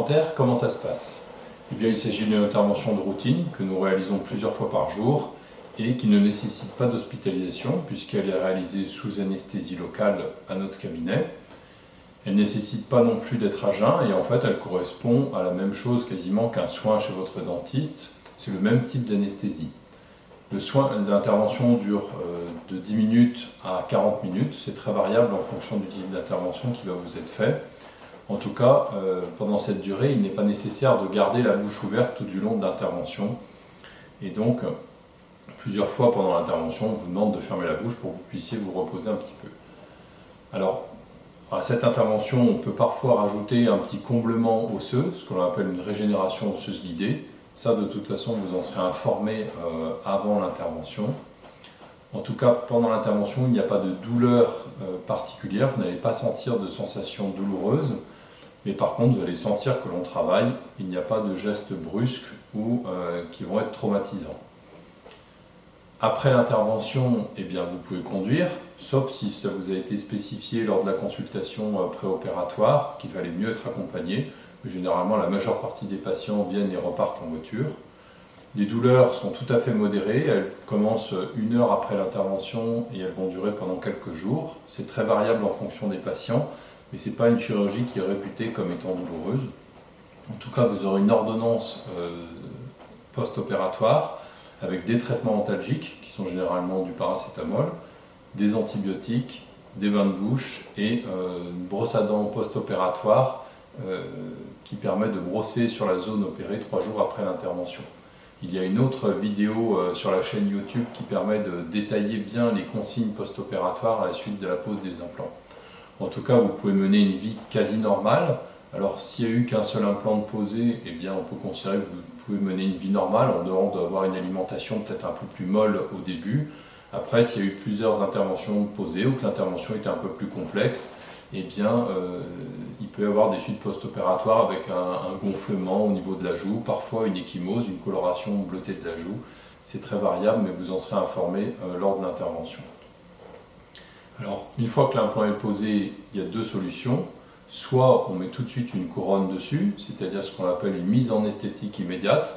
dentaire, comment ça se passe? Eh bien, il s'agit d'une intervention de routine que nous réalisons plusieurs fois par jour et qui ne nécessite pas d'hospitalisation puisqu'elle est réalisée sous anesthésie locale à notre cabinet. Elle ne nécessite pas non plus d'être à jeun et en fait elle correspond à la même chose quasiment qu'un soin chez votre dentiste. C'est le même type d'anesthésie. L'intervention dure de 10 minutes à 40 minutes. C'est très variable en fonction du type d'intervention qui va vous être fait. En tout cas, pendant cette durée, il n'est pas nécessaire de garder la bouche ouverte tout du long de l'intervention. Et donc, plusieurs fois pendant l'intervention, on vous demande de fermer la bouche pour que vous puissiez vous reposer un petit peu. Alors, à cette intervention, on peut parfois rajouter un petit comblement osseux, ce que l'on appelle une régénération osseuse guidée. Ça, de toute façon, vous en serez informé avant l'intervention. En tout cas, pendant l'intervention, il n'y a pas de douleur particulière, vous n'allez pas sentir de sensations douloureuses, mais par contre, vous allez sentir que l'on travaille, il n'y a pas de gestes brusques ou qui vont être traumatisants. Après l'intervention, eh bien, vous pouvez conduire, sauf si ça vous a été spécifié lors de la consultation préopératoire, qu'il fallait mieux être accompagné. Mais généralement, la majeure partie des patients viennent et repartent en voiture. Les douleurs sont tout à fait modérées, elles commencent 1 heure après l'intervention et elles vont durer pendant quelques jours. C'est très variable en fonction des patients, mais ce n'est pas une chirurgie qui est réputée comme étant douloureuse. En tout cas, vous aurez une ordonnance post-opératoire avec des traitements antalgiques, qui sont généralement du paracétamol, des antibiotiques, des bains de bouche et une brosse à dents post-opératoire qui permet de brosser sur la zone opérée 3 jours après l'intervention. Il y a une autre vidéo sur la chaîne YouTube qui permet de détailler bien les consignes post-opératoires à la suite de la pose des implants. En tout cas, vous pouvez mener une vie quasi normale. Alors, s'il n'y a eu qu'un seul implant de posé, eh bien, on peut considérer que vous pouvez mener une vie normale en dehors d'avoir une alimentation peut-être un peu plus molle au début. Après, s'il y a eu plusieurs interventions posées ou que l'intervention était un peu plus complexe, eh bien, il peut y avoir des suites post-opératoires avec un gonflement au niveau de la joue, parfois une ecchymose, une coloration bleutée de la joue. C'est très variable, mais vous en serez informé lors de l'intervention. Alors, une fois que l'implant est posé, il y a 2 solutions. Soit on met tout de suite une couronne dessus, c'est-à-dire ce qu'on appelle une mise en esthétique immédiate.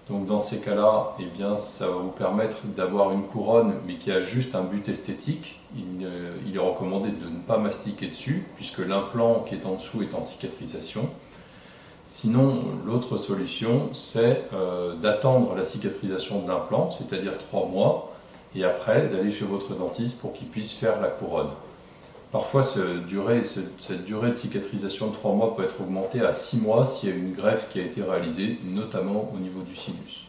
Donc dans ces cas-là, eh bien, ça va vous permettre d'avoir une couronne, mais qui a juste un but esthétique. Il est recommandé de ne pas mastiquer dessus, puisque l'implant qui est en dessous est en cicatrisation. Sinon, l'autre solution, c'est d'attendre la cicatrisation de l'implant, c'est-à-dire 3 mois, et après d'aller chez votre dentiste pour qu'il puisse faire la couronne. Parfois, cette durée de cicatrisation de 3 mois peut être augmentée à 6 mois s'il y a une greffe qui a été réalisée, notamment au niveau du sinus.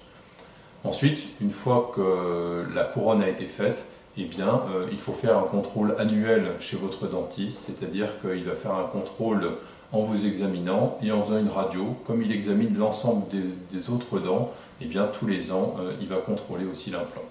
Ensuite, une fois que la couronne a été faite, eh bien, il faut faire un contrôle annuel chez votre dentiste, c'est-à-dire qu'il va faire un contrôle en vous examinant et en faisant une radio. Comme il examine l'ensemble des autres dents, eh bien, tous les ans, il va contrôler aussi l'implant.